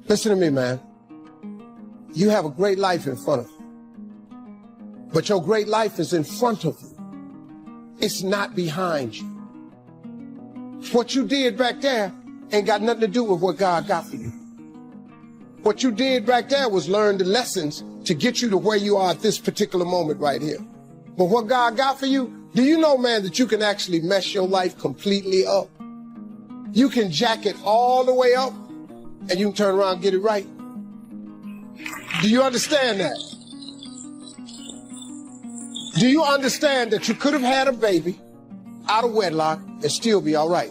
Listen to me, man. You have a great life in front of you. But your great life is in front of you. It's not behind you. What you did back there ain't got nothing to do with what God got for you. What you did back there was learn the lessons to get you to where you are at this particular moment right here. But what God got for you, do you know, man, that you can actually mess your life completely up? You can jack it all the way up and you can turn around and get it right. Do you understand that? Do you understand that you could have had a baby out of wedlock and still be all right?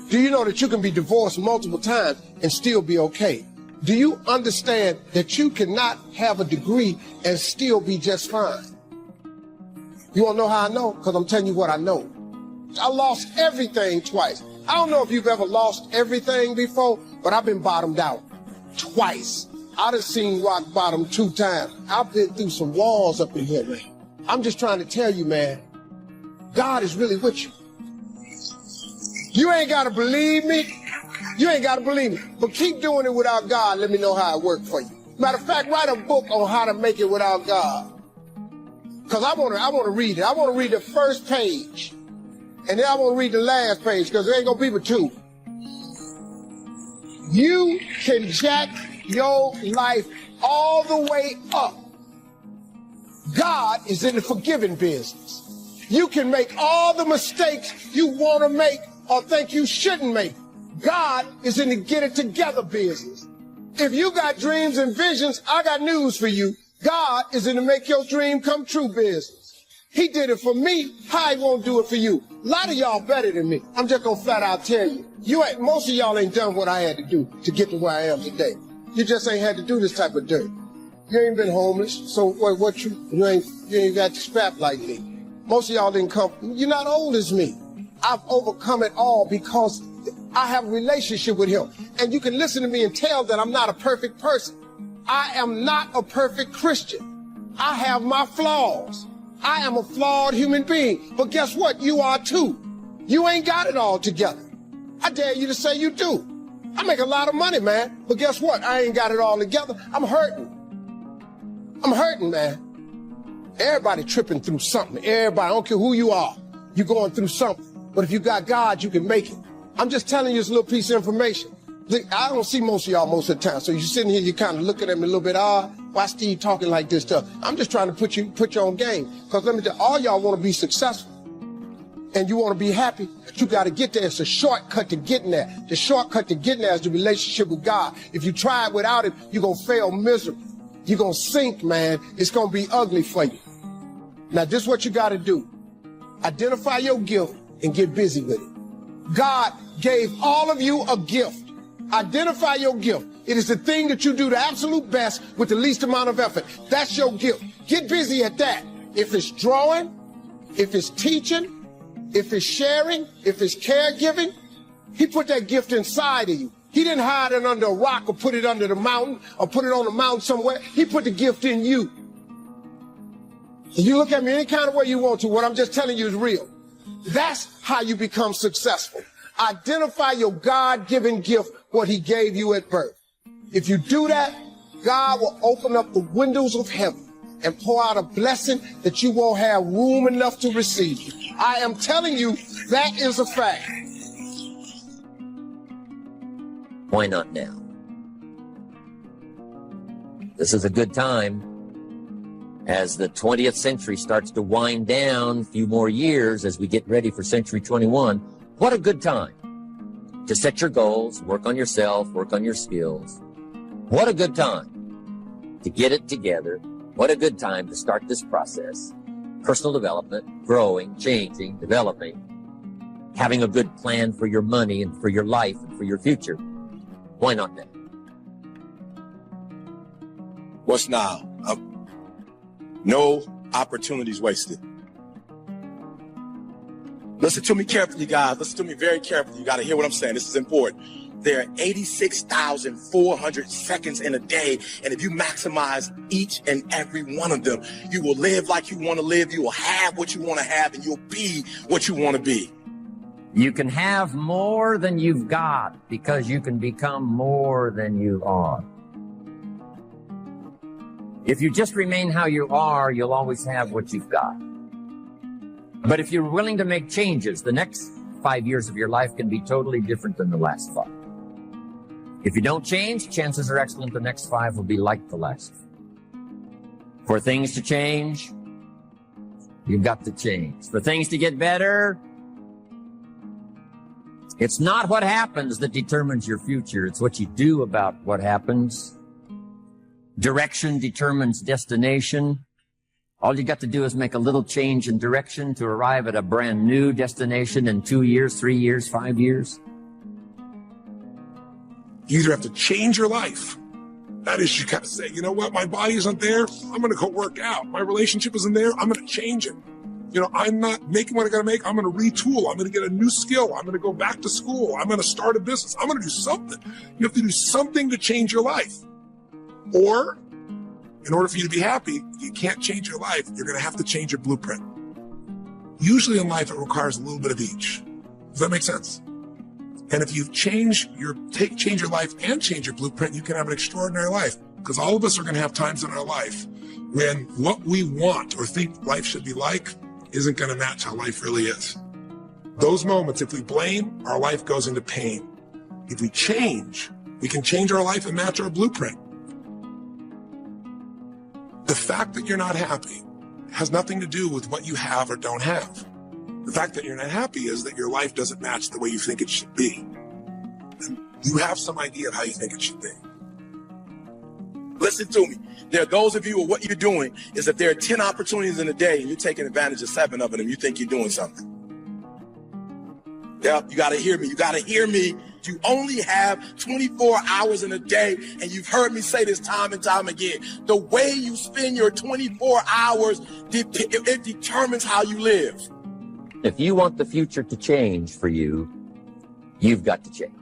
Do you know that you can be divorced multiple times and still be okay? Do you understand that you cannot have a degree and still be just fine? You want to know how I know? Because I'm telling you what I know. I lost everything twice. I don't know if you've ever lost everything before, but I've been bottomed out twice. I done seen rock bottom 2 times. I've been through some walls up in here, man. I'm just trying to tell you, man, God is really with you. You ain't got to believe me. You ain't got to believe me. But keep doing it without God. Let me know how it worked for you. Matter of fact, write a book on how to make it without God. Because I want to read it. I want to read the first page. And then I want to read the last page because there ain't going to be but 2. You can jack your life all the way up. God is in the forgiving business. You can make all the mistakes you want to make or think you shouldn't make. God is in the get it together business. If you got dreams and visions, I got news for you. God is in the make your dream come true business. He did it for me. How he won't do it for you? A lot of y'all better than me. I'm just gonna flat out tell you. Most of y'all ain't done what I had to do to get to where I am today. You just ain't had to do this type of dirt. You ain't been homeless, so you ain't got strapped like me. Most of y'all didn't come. You're not old as me. I've overcome it all because I have a relationship with him. And you can listen to me and tell that I'm not a perfect person. I am not a perfect Christian. I have my flaws. I am a flawed human being. But guess what? You are too. You ain't got it all together. I dare you to say you do. I make a lot of money, man. But guess what? I ain't got it all together. I'm hurting. I'm hurting, man. Everybody tripping through something. Everybody, I don't care who you are. You're going through something. But if you got God, you can make it. I'm just telling you this little piece of information. I don't see most of y'all most of the time. So you're sitting here, you kind of looking at me a little bit odd. Why Steve talking like this stuff? I'm just trying to put you on game. Because let me tell you, all y'all want to be successful. And you want to be happy, but you got to get there. It's a shortcut to getting there. The shortcut to getting there is the relationship with God. If you try it without it, you're going to fail miserably. You're going to sink, man. It's going to be ugly for you. Now, this is what you got to do. Identify your gift and get busy with it. God gave all of you a gift. Identify your gift. It is the thing that you do the absolute best with the least amount of effort. That's your gift. Get busy at that. If it's drawing, if it's teaching, if it's sharing, if it's caregiving, he put that gift inside of you. He didn't hide it under a rock or put it under the mountain or put it on the mountain somewhere. He put the gift in you. And you look at me any kind of way you want to. What I'm just telling you is real. That's how you become successful. Identify your God-given gift, what he gave you at birth. If you do that, God will open up the windows of heaven and pour out a blessing that you won't have room enough to receive. I am telling you, that is a fact. Why not now? This is a good time. As the 20th century starts to wind down, a few more years as we get ready for century 21, what a good time to set your goals, work on yourself, work on your skills. What a good time to get it together. What a good time to start this process. Personal development, growing, changing, developing, having a good plan for your money and for your life and for your future. Why not now? What's now? No opportunities wasted. Listen to me carefully, guys. Listen to me very carefully. You got to hear what I'm saying. This is important. There are 86,400 seconds in a day. And if you maximize each and every one of them, you will live like you want to live. You will have what you want to have, and you'll be what you want to be. You can have more than you've got because you can become more than you are. If you just remain how you are, you'll always have what you've got. But if you're willing to make changes, the next 5 years of your life can be totally different than the last 5. If you don't change, chances are excellent the next 5 will be like the last 5. For things to change, you've got to change. For things to get better, it's not what happens that determines your future. It's what you do about what happens. Direction determines destination. All you got to do is make a little change in direction to arrive at a brand new destination in 2 years, 3 years, 5 years. You either have to change your life. That is, you got to say, you know what, my body isn't there. I'm going to go work out. My relationship isn't there. I'm going to change it. You know, I'm not making what I got to make. I'm going to retool. I'm going to get a new skill. I'm going to go back to school. I'm going to start a business. I'm going to do something. You have to do something to change your life. Or, in order for you to be happy, you can't change your life. You're going to have to change your blueprint. Usually in life, it requires a little bit of each. Does that make sense? And if you change your life and change your blueprint, you can have an extraordinary life. Because all of us are going to have times in our life when what we want or think life should be like isn't going to match how life really is. Those moments, if we blame, our life goes into pain. If we change, we can change our life and match our blueprint. The fact that you're not happy has nothing to do with what you have or don't have. The fact that you're not happy is that your life doesn't match the way you think it should be. And you have some idea of how you think it should be. Listen to me. There are those of you who what you're doing is that there are 10 opportunities in a day and you're taking advantage of 7 of them and you think you're doing something. Yeah, you got to hear me. You got to hear me. You only have 24 hours in a day, and you've heard me say this time and time again. The way you spend your 24 hours, it determines how you live. If you want the future to change for you, you've got to change.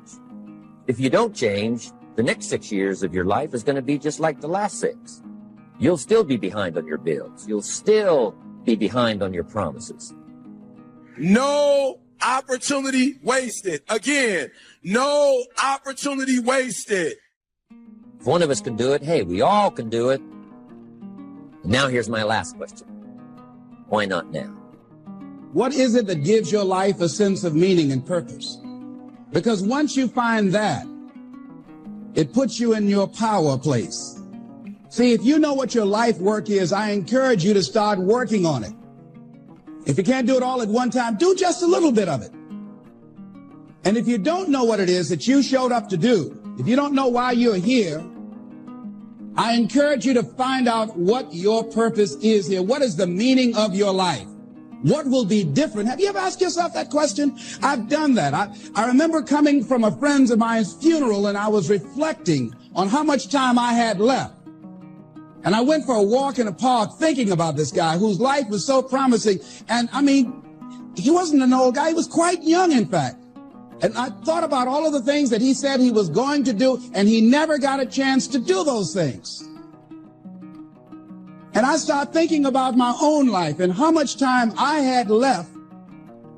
If you don't change, the next 6 years of your life is going to be just like the last 6. You'll still be behind on your bills. You'll still be behind on your promises. No opportunity wasted. Again, no opportunity wasted. If one of us can do it, hey, we all can do it. Now here's my last question. Why not now? What is it that gives your life a sense of meaning and purpose? Because once you find that, it puts you in your power place. See, if you know what your life work is, I encourage you to start working on it. If you can't do it all at one time, do just a little bit of it. And if you don't know what it is that you showed up to do, if you don't know why you're here, I encourage you to find out what your purpose is here. What is the meaning of your life? What will be different? Have you ever asked yourself that question? I've done that. I remember coming from a friend of mine's funeral and I was reflecting on how much time I had left. And I went for a walk in a park thinking about this guy whose life was so promising. And I mean, he wasn't an old guy. He was quite young, in fact. And I thought about all of the things that he said he was going to do, and he never got a chance to do those things. And I started thinking about my own life and how much time I had left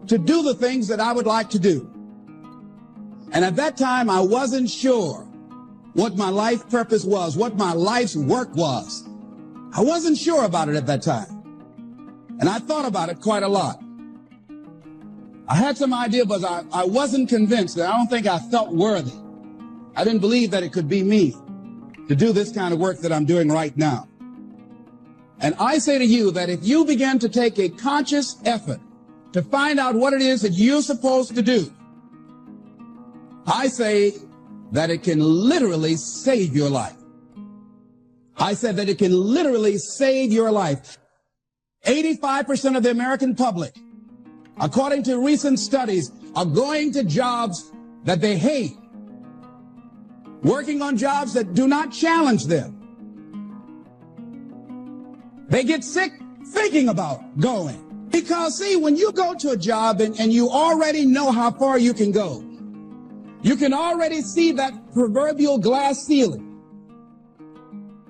to do the things that I would like to do. And at that time, I wasn't sure what my life purpose was, what my life's work was. I wasn't sure about it at that time. And I thought about it quite a lot. I had some idea, but I wasn't convinced. I don't think I felt worthy. I didn't believe that it could be me to do this kind of work that I'm doing right now. And I say to you that if you begin to take a conscious effort to find out what it is that you're supposed to do, I say that it can literally save your life. I said that it can literally save your life. 85% of the American public, according to recent studies, are going to jobs that they hate, working on jobs that do not challenge them. They get sick thinking about going. Because, see, when you go to a job and you already know how far you can go, you can already see that proverbial glass ceiling.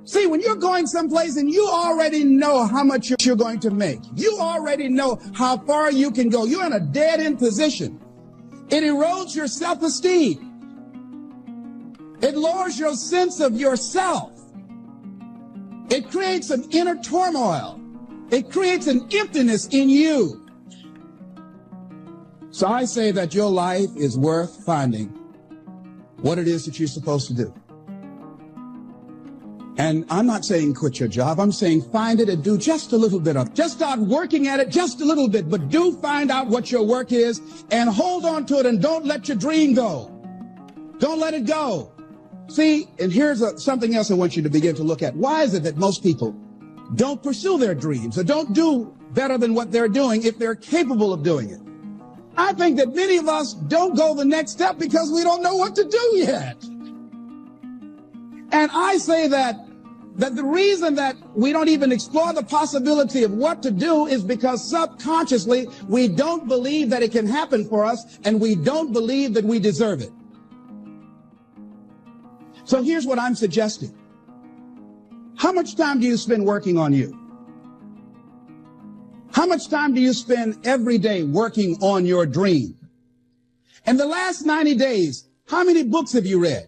See, when you're going someplace and you already know how much you're going to make, you already know how far you can go. You're in a dead-end position. It erodes your self-esteem. It lowers your sense of yourself. It creates an inner turmoil. It creates an emptiness in you. So I say that your life is worth finding what it is that you're supposed to do. And I'm not saying quit your job. I'm saying find it and do just a little bit of it. Just start working at it just a little bit, but do find out what your work is and hold on to it and don't let your dream go. Don't let it go. See, and here's something else I want you to begin to look at. Why is it that most people don't pursue their dreams or don't do better than what they're doing if they're capable of doing it? I think that many of us don't go the next step because we don't know what to do yet. And I say that the reason that we don't even explore the possibility of what to do is because subconsciously we don't believe that it can happen for us, and we don't believe that we deserve it. So here's what I'm suggesting. How much time do you spend working on you? How much time do you spend every day working on your dream? In the last 90 days, how many books have you read?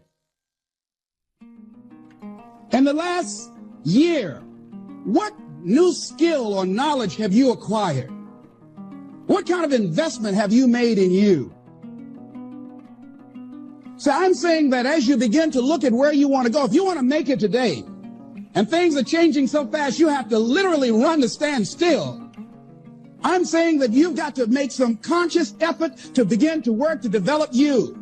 In the last year, what new skill or knowledge have you acquired? What kind of investment have you made in you? So I'm saying that as you begin to look at where you want to go, if you want to make it today, and things are changing so fast, you have to literally run to stand still. I'm saying that you've got to make some conscious effort to begin to work to develop you.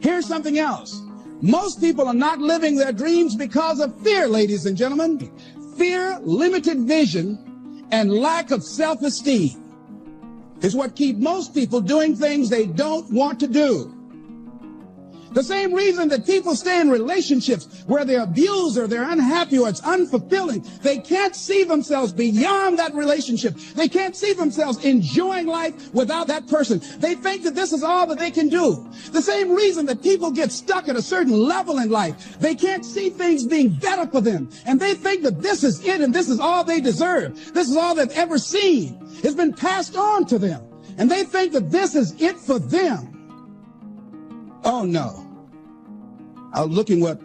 Here's something else. Most people are not living their dreams because of fear, ladies and gentlemen. Fear, limited vision, and lack of self-esteem is what keep most people doing things they don't want to do. The same reason that people stay in relationships where they're abused or they're unhappy or it's unfulfilling. They can't see themselves beyond that relationship. They can't see themselves enjoying life without that person. They think that this is all that they can do. The same reason that people get stuck at a certain level in life. They can't see things being better for them. And they think that this is it and this is all they deserve. This is all they've ever seen. It's been passed on to them. And they think that this is it for them. Oh, no. I was looking what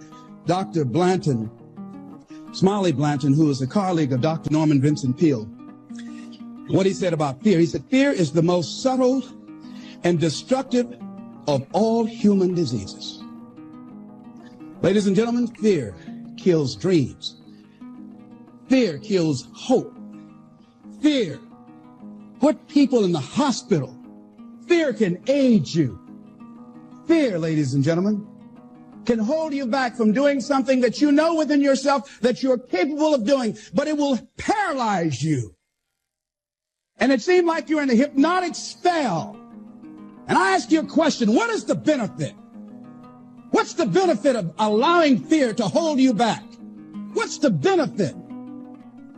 Dr. Blanton, Smiley Blanton, who is a colleague of Dr. Norman Vincent Peale, what he said about fear. He said, fear is the most subtle and destructive of all human diseases. Ladies and gentlemen, fear kills dreams. Fear kills hope. Fear put people in the hospital. Fear can age you. Fear, ladies and gentlemen, can hold you back from doing something that you know within yourself that you're capable of doing, but it will paralyze you. And it seemed like you're in a hypnotic spell. And I ask you a question, what is the benefit? What's the benefit of allowing fear to hold you back? What's the benefit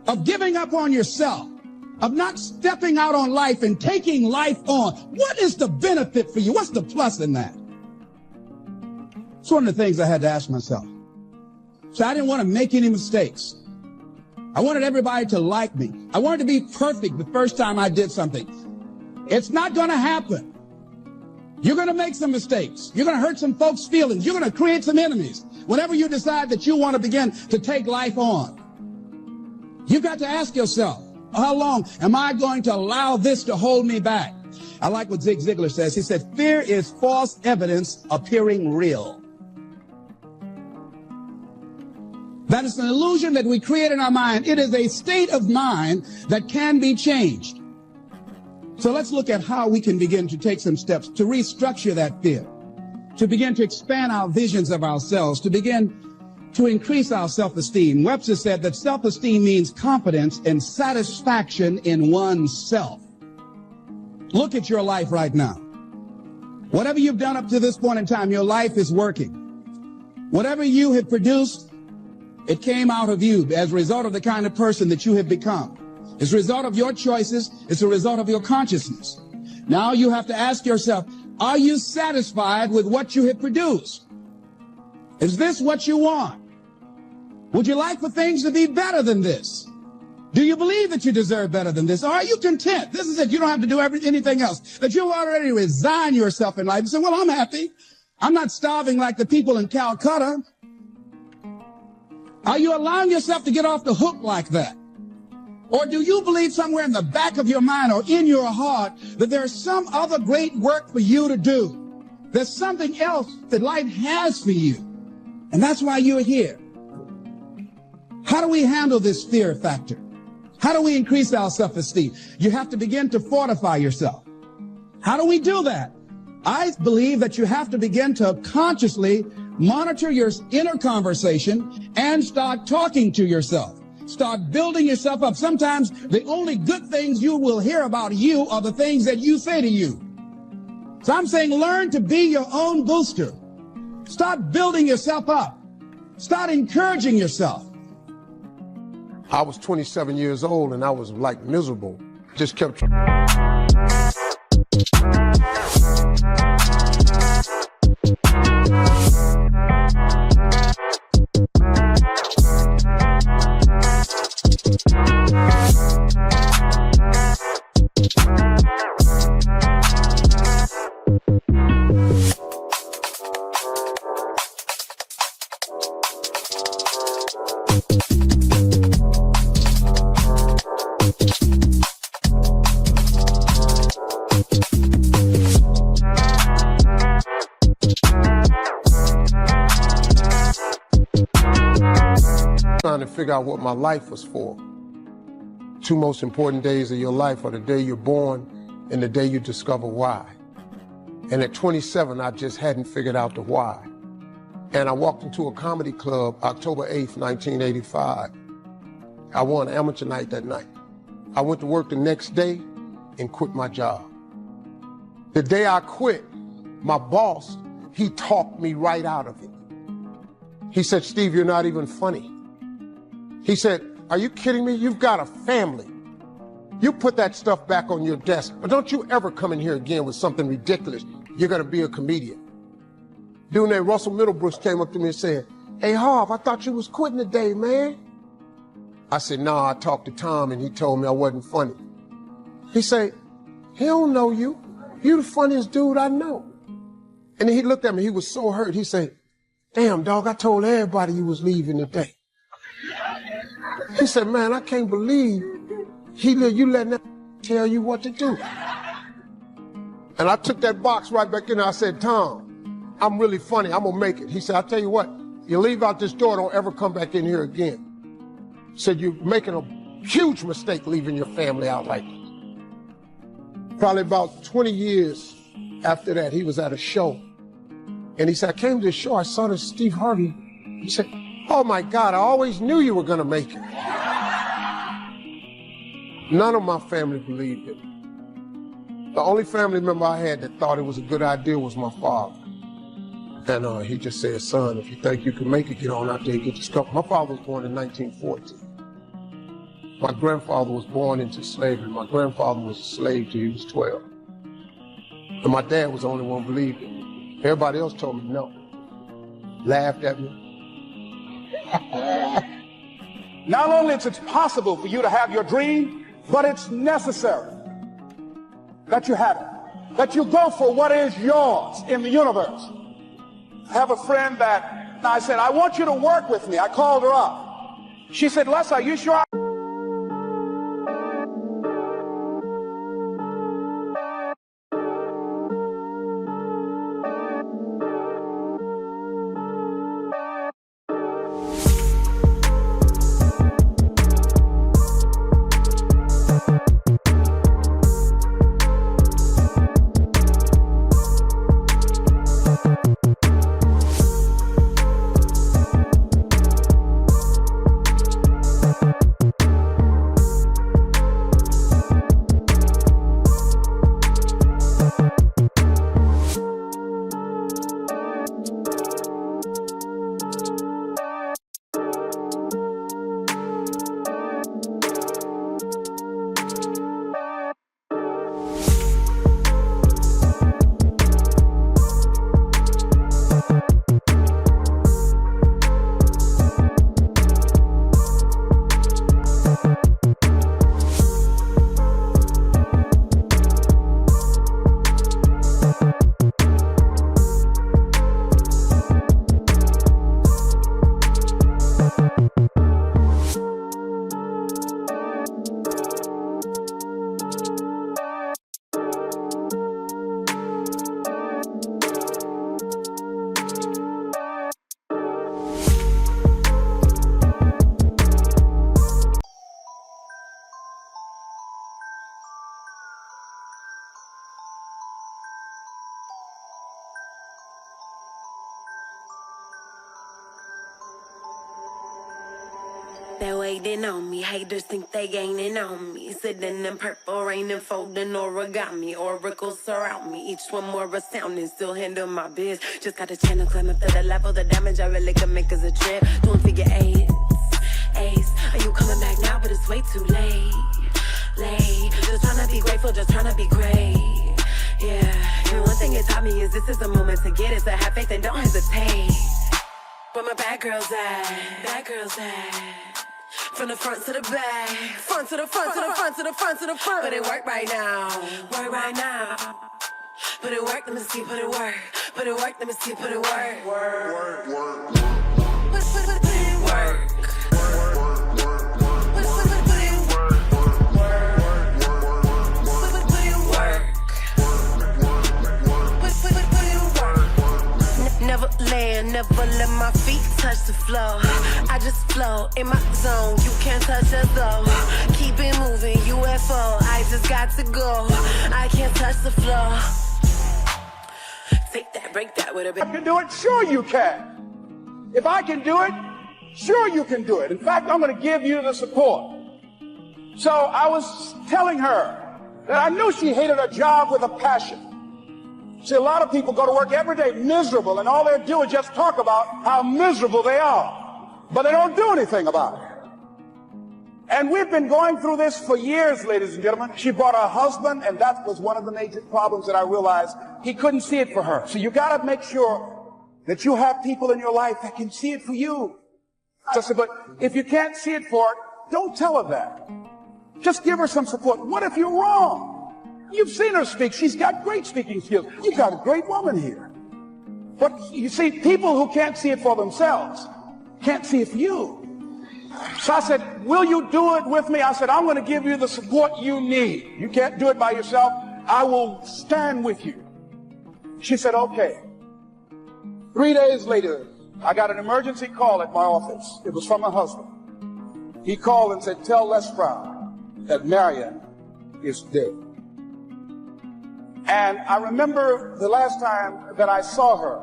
of giving up on yourself, of not stepping out on life and taking life on? What is the benefit for you? What's the plus in that? It's one of the things I had to ask myself. So I didn't want to make any mistakes. I wanted everybody to like me. I wanted to be perfect the first time I did something. It's not going to happen. You're going to make some mistakes. You're going to hurt some folks' feelings. You're going to create some enemies whenever you decide that you want to begin to take life on. You've got to ask yourself, how long am I going to allow this to hold me back? I like what Zig Ziglar says. He said, fear is false evidence appearing real. That is an illusion that we create in our mind. It is a state of mind that can be changed. So let's look at how we can begin to take some steps to restructure that fear, to begin to expand our visions of ourselves, to begin to increase our self-esteem. Webster said that self-esteem means confidence and satisfaction in oneself. Look at your life right now. Whatever you've done up to this point in time, your life is working. Whatever you have produced, it came out of you as a result of the kind of person that you have become. It's a result of your choices. It's a result of your consciousness. Now you have to ask yourself, are you satisfied with what you have produced? Is this what you want? Would you like for things to be better than this? Do you believe that you deserve better than this? Or are you content? This is it. You don't have to do anything else. That you've already resigned yourself in life and say, well, I'm happy. I'm not starving like the people in Calcutta. Are you allowing yourself to get off the hook like that? Or do you believe somewhere in the back of your mind or in your heart that there's some other great work for you to do? There's something else that life has for you. And that's why you're here. How do we handle this fear factor? How do we increase our self-esteem? You have to begin to fortify yourself. How do we do that? I believe that you have to begin to consciously monitor your inner conversation and start talking to yourself. Start building yourself up. Sometimes the only good things you will hear about you are the things that you say to you. So I'm saying learn to be your own booster. Start building yourself up. Start encouraging yourself. I was 27 years old and I was like miserable. Just kept trying to figure out what my life was for. Two most important days of your life are the day you're born and the day you discover why. And at 27, I just hadn't figured out the why. And I walked into a comedy club October 8th, 1985. I won amateur night that night. I went to work the next day and quit my job. The day I quit, my boss, he talked me right out of it. He said, Steve, you're not even funny. He said, are you kidding me? You've got a family. You put that stuff back on your desk, but don't you ever come in here again with something ridiculous. You're gonna be a comedian. Dude named Russell Middlebrooks came up to me and said, hey, Harv, I thought you was quitting today, man. I said, nah, I talked to Tom and he told me I wasn't funny. He said, he don't know you. You the funniest dude I know. And then he looked at me, he was so hurt. He said, damn, dog, I told everybody you was leaving today. He said, man, I can't believe you letting that tell you what to do. And I took that box right back in there. I said, Tom, I'm really funny. I'm gonna make it. He said, I'll tell you what, you leave out this door, don't ever come back in here again. He said, you're making a huge mistake leaving your family out like this. Probably about 20 years after that, he was at a show. And he said, I came to the show, I saw this Steve Harvey. He said, oh my God, I always knew you were gonna make it. None of my family believed it. The only family member I had that thought it was a good idea was my father. And he just said, son, if you think you can make it, get on out there and get your stuff. My father was born in 1914. My grandfather was born into slavery. My grandfather was a slave till he was 12. And my dad was the only one who believed it. Everybody else told me no. Laughed at me. Not only is it possible for you to have your dream, but it's necessary that you have it, that you go for what is yours in the universe. I have a friend that I said, I want you to work with me. I called her up. She said, Les, are you sure? They're waiting on me, haters think they gaining on me. Sitting in purple rain and folding origami. Oracles surround me, each one more astounding. Still handle my biz, just got a channel climb up to the level. The damage I really can make is a trip. Doing figure eights, ace. Are you coming back now? But it's way too late. Just trying to be grateful, just trying to be great. Yeah, and one thing it taught me is this is the moment to get it. So have faith and don't hesitate. Where my bad girls at? Bad girls at? From the front to the back, front to the front to the front to the front to the front. But it work right now, work right now. Put it work, let me see, put it work. Put it work, let me see, put it work. Work, work, work. Put it work. Never land, never let my feet touch the floor. I just flow in my zone, you can't touch us though. Keep it moving, UFO, I just got to go. I can't touch the floor. Take that, break that with a bit. If I can do it, sure you can. If I can do it, sure you can do it. In fact, I'm going to give you the support. So I was telling her that I knew she hated her job with a passion. See, a lot of people go to work every day miserable, and all they do is just talk about how miserable they are. But they don't do anything about it. And we've been going through this for years, ladies and gentlemen. She brought her husband, and that was one of the major problems that I realized. He couldn't see it for her. So you got to make sure that you have people in your life that can see it for you. But if you can't see it for her, don't tell her that. Just give her some support. What if you're wrong? You've seen her speak. She's got great speaking skills. You've got a great woman here. But you see, people who can't see it for themselves can't see it for you. So I said, will you do it with me? I said, I'm going to give you the support you need. You can't do it by yourself. I will stand with you. She said, okay. 3 days later, I got an emergency call at my office. It was from my husband. He called and said, tell Les Brown that Marion is dead. And I remember the last time that I saw her,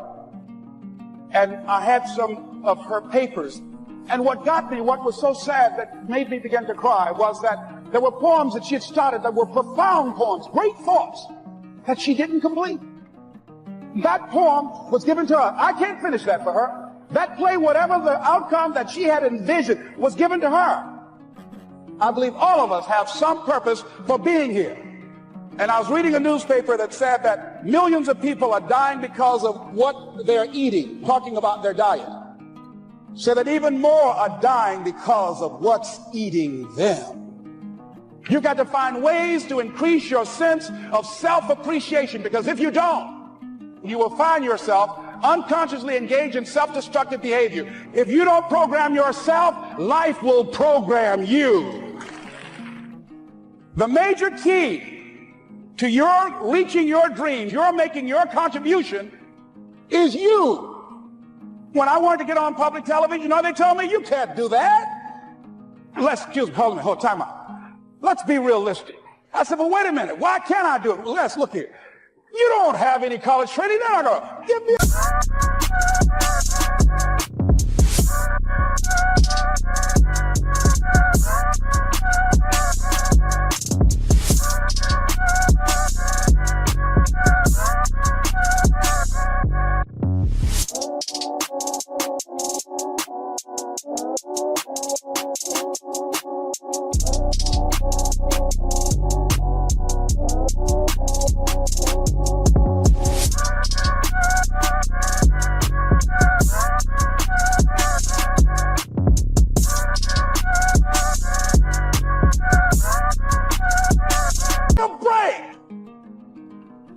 and I had some of her papers. And what got me, what was so sad that made me begin to cry, was that there were poems that she had started that were profound poems, great thoughts, that she didn't complete. That poem was given to her. I can't finish that for her. That play, whatever the outcome that she had envisioned, was given to her. I believe all of us have some purpose for being here. And I was reading a newspaper that said that millions of people are dying because of what they're eating, talking about their diet. So that even more are dying because of what's eating them. You got to find ways to increase your sense of self-appreciation, because if you don't, you will find yourself unconsciously engaged in self-destructive behavior. If you don't program yourself, life will program you. The major key to your reaching your dreams, your making your contribution, is you. When I wanted to get on public television, you know, they told me, you can't do that. Excuse me, hold on, time out. Let's be realistic. I said, well, wait a minute, why can't I do it? Well, let's look here. You don't have any college training. They're not gonna give me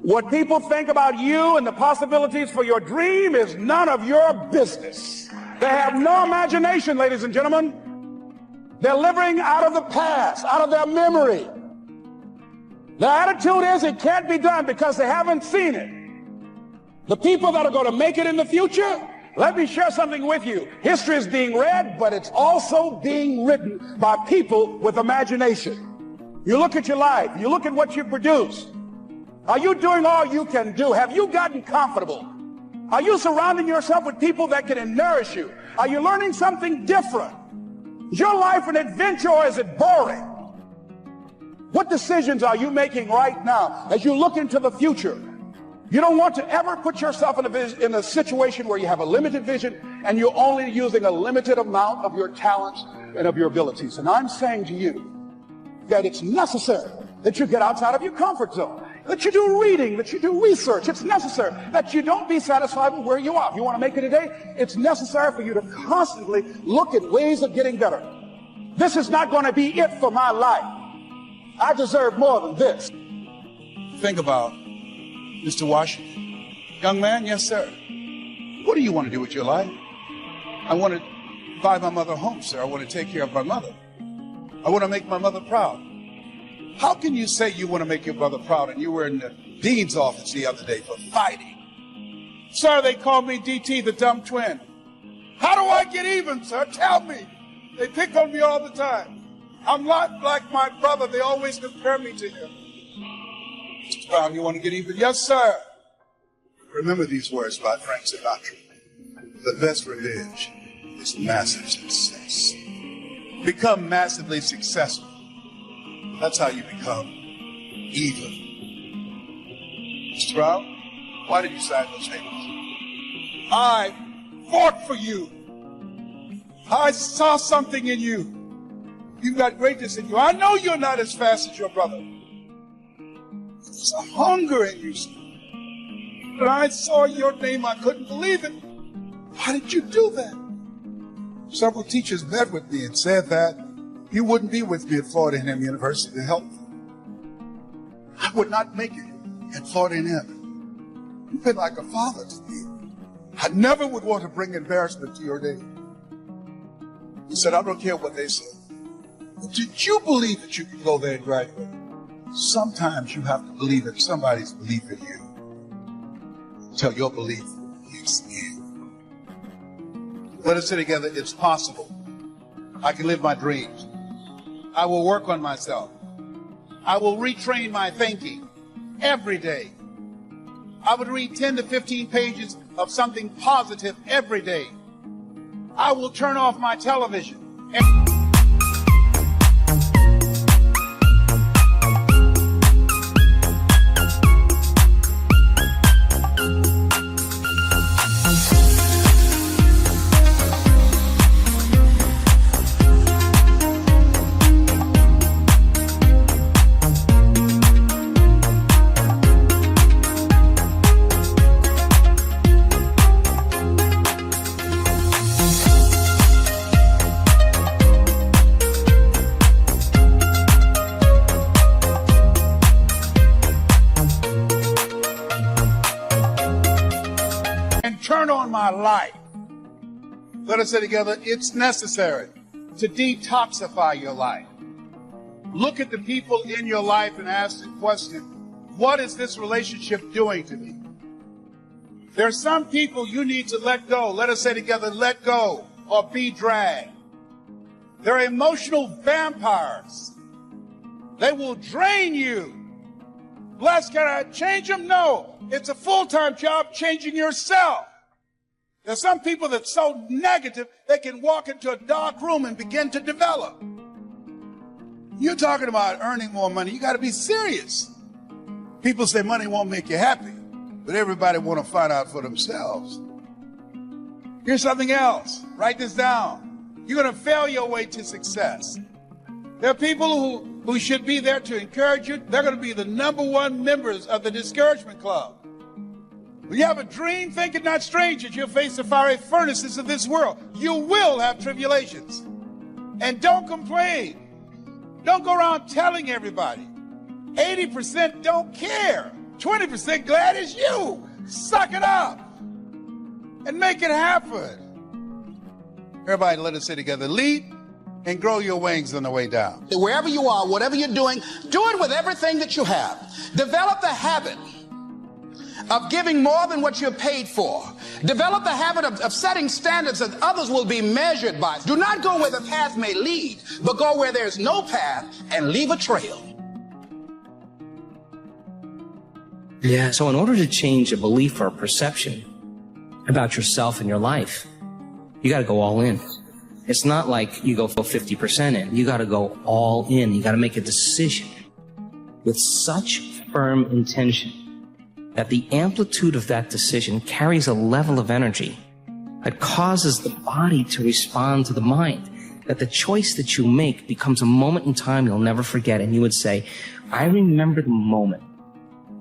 What people think about you and the possibilities for your dream is none of your business. They have no imagination, ladies and gentlemen. They're living out of the past, out of their memory. Their attitude is it can't be done because they haven't seen it. The people that are going to make it in the future, let me share something with you. History is being read, but it's also being written by people with imagination. You look at your life, you look at what you produce. Are you doing all you can do? Have you gotten comfortable? Are you surrounding yourself with people that can nourish you? Are you learning something different? Is your life an adventure or is it boring? What decisions are you making right now as you look into the future? You don't want to ever put yourself in a situation where you have a limited vision and you're only using a limited amount of your talents and of your abilities. And I'm saying to you that it's necessary that you get outside of your comfort zone, that you do reading, that you do research. It's necessary that you don't be satisfied with where you are. If you want to make it today, it's necessary for you to constantly look at ways of getting better. This is not going to be it for my life. I deserve more than this. Think about Mr. Washington. Young man, yes, sir. What do you want to do with your life? I want to buy my mother a home, sir. I want to take care of my mother. I want to make my mother proud. How can you say you want to make your brother proud and you were in the dean's office the other day for fighting? Sir, they call me DT, the dumb twin. How do I get even, sir? Tell me. They pick on me all the time. I'm not like my brother. They always compare me to him. Mr. Brown, you want to get even? Yes, sir. Remember these words by Frank Sinatra. The best revenge is massive success. Become massively successful. That's how you become even. Mr. Brown, why did you sign those papers? I fought for you. I saw something in you. You've got greatness in you. I know you're not as fast as your brother. There's a hunger in you, sir. When I saw your name, I couldn't believe it. Why did you do that? Several teachers met with me and said that you wouldn't be with me at Florida A&M University to help me. I would not make it at Florida A&M. You've been like a father to me. I never would want to bring embarrassment to your name. He said, I don't care what they say. But did you believe that you could go there and graduate? Sometimes you have to believe in somebody's belief in you until your belief is in. Let us say together, it's possible. I can live my dreams. I will work on myself. I will retrain my thinking every day. I would read 10 to 15 pages of something positive every day. I will turn off my television. Turn on my life. Let us say together, it's necessary to detoxify your life. Look at the people in your life and ask the question, what is this relationship doing to me? There are some people you need to let go. Let us say together, let go or be dragged. They're emotional vampires. They will drain you. Les, can I change them? No. It's a full-time job changing yourself. There's some people that's so negative, they can walk into a dark room and begin to develop. You're talking about earning more money. You got to be serious. People say money won't make you happy, but everybody want to find out for themselves. Here's something else. Write this down. You're going to fail your way to success. There are people who should be there to encourage you. They're going to be the #1 members of the discouragement club. When you have a dream, think it not strange that you'll face the fiery furnaces of this world. You will have tribulations. And don't complain. Don't go around telling everybody. 80% don't care. 20% glad it's you. Suck it up and make it happen. Everybody, let us say together, lead and grow your wings on the way down. Wherever you are, whatever you're doing, do it with everything that you have. Develop the habit of giving more than what you're paid for. Develop the habit of setting standards that others will be measured by. Do not go where the path may lead, but go where there's no path and leave a trail. Yeah, so in order to change a belief or a perception about yourself and your life, you got to go all in. It's not like you go 50% in. You got to go all in. You got to make a decision with such firm intention that the amplitude of that decision carries a level of energy that causes the body to respond to the mind, that the choice that you make becomes a moment in time you'll never forget. And you would say, I remember the moment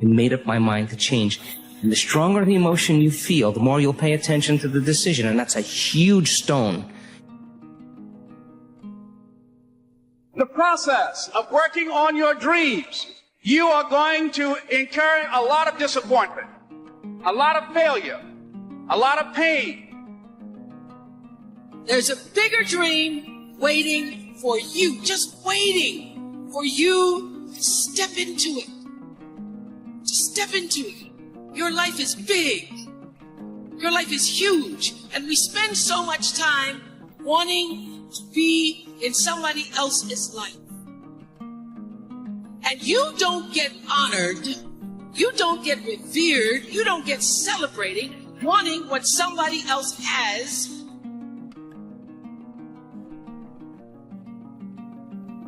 I made up my mind to change. And the stronger the emotion you feel, the more you'll pay attention to the decision. And that's a huge stone. The process of working on your dreams, you are going to incur a lot of disappointment, a lot of failure, a lot of pain. There's a bigger dream waiting for you, just waiting for you to step into it. To step into it. Your life is big. Your life is huge. And we spend so much time wanting to be in somebody else's life. And you don't get honored, you don't get revered, you don't get celebrated wanting what somebody else has.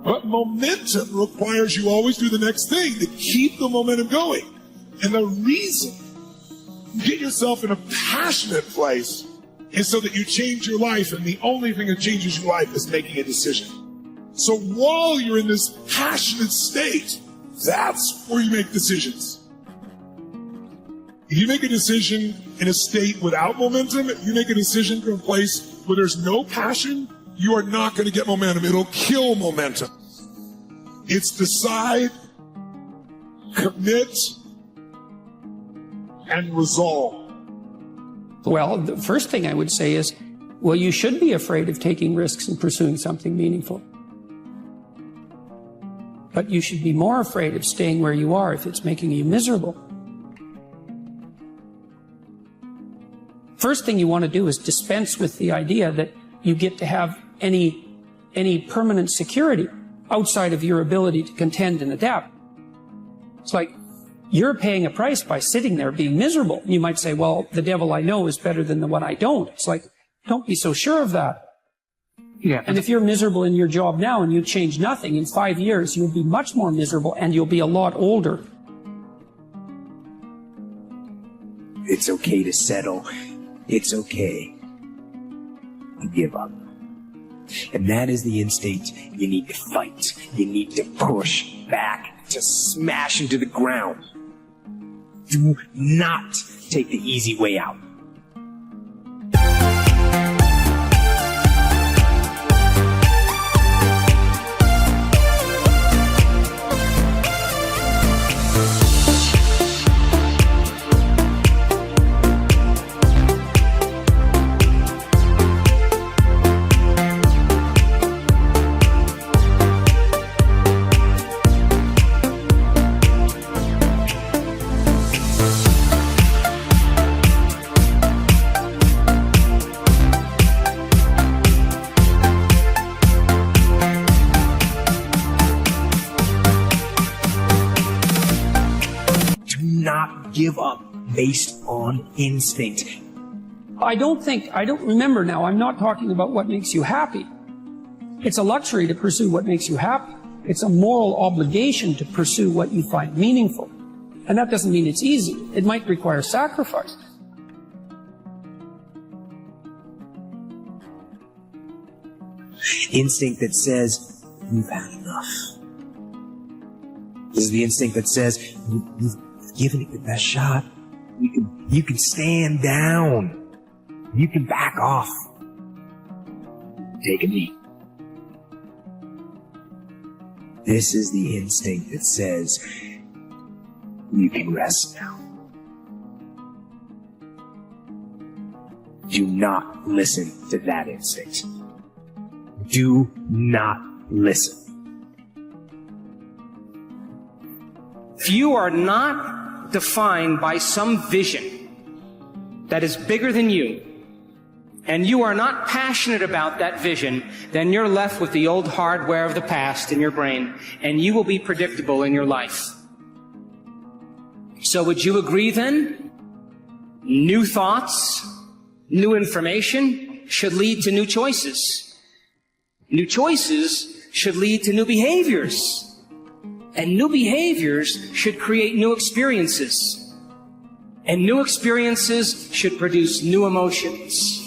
But momentum requires you always do the next thing to keep the momentum going. And the reason you get yourself in a passionate place is so that you change your life, and the only thing that changes your life is making a decision. So while you're in this passionate state, that's where you make decisions. If you make a decision in a state without momentum, if you make a decision from a place where there's no passion, you are not going to get momentum. It'll kill momentum. It's decide, commit, and resolve. Well, the first thing I would say is, well, you should be afraid of taking risks and pursuing something meaningful. But you should be more afraid of staying where you are if it's making you miserable. First thing you want to do is dispense with the idea that you get to have any permanent security outside of your ability to contend and adapt. It's like you're paying a price by sitting there being miserable. You might say, well, the devil I know is better than the one I don't. It's like, don't be so sure of that. Yeah. And if you're miserable in your job now and you change nothing, in 5 years you'll be much more miserable and you'll be a lot older. It's okay to settle. It's okay to give up. And that is the instinct you need to fight. You need to push back, to smash into the ground. Do not take the easy way out. Give up based on instinct. I don't remember now, I'm not talking about what makes you happy. It's a luxury to pursue what makes you happy. It's a moral obligation to pursue what you find meaningful. And that doesn't mean it's easy. It might require sacrifice. Instinct that says, you've had enough. This is the instinct that says, you've given it your best shot. You can stand down. You can back off. Take a knee. This is the instinct that says, you can rest now. Do not listen to that instinct. Do not listen. If you are not defined by some vision that is bigger than you, and you are not passionate about that vision, then you're left with the old hardware of the past in your brain, and you will be predictable in your life. So would you agree then? New thoughts, new information should lead to new choices. New choices should lead to new behaviors. And new behaviors should create new experiences. And new experiences should produce new emotions.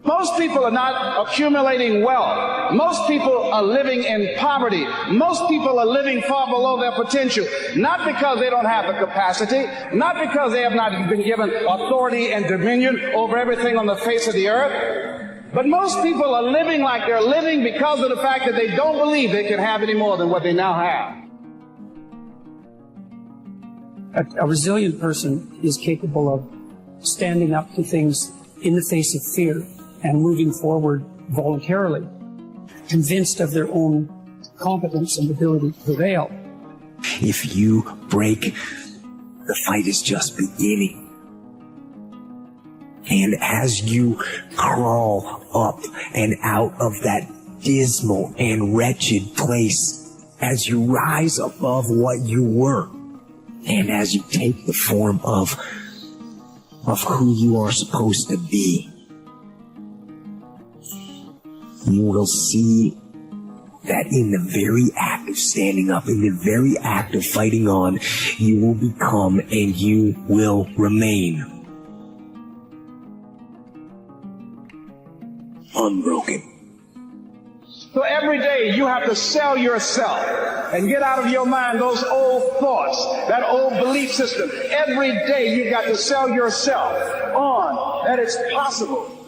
Most people are not accumulating wealth. Most people are living in poverty. Most people are living far below their potential. Not because they don't have the capacity, not because they have not been given authority and dominion over everything on the face of the earth, but most people are living like they're living because of the fact that they don't believe they can have any more than what they now have. A resilient person is capable of standing up to things in the face of fear and moving forward voluntarily, convinced of their own competence and ability to prevail. If you break, the fight is just beginning. And as you crawl up and out of that dismal and wretched place, as you rise above what you were, and as you take the form of who you are supposed to be, you will see that in the very act of standing up, in the very act of fighting on, you will become and you will remain unbroken. So every day you have to sell yourself and get out of your mind those old thoughts, that old belief system. Every day you've got to sell yourself on that it's possible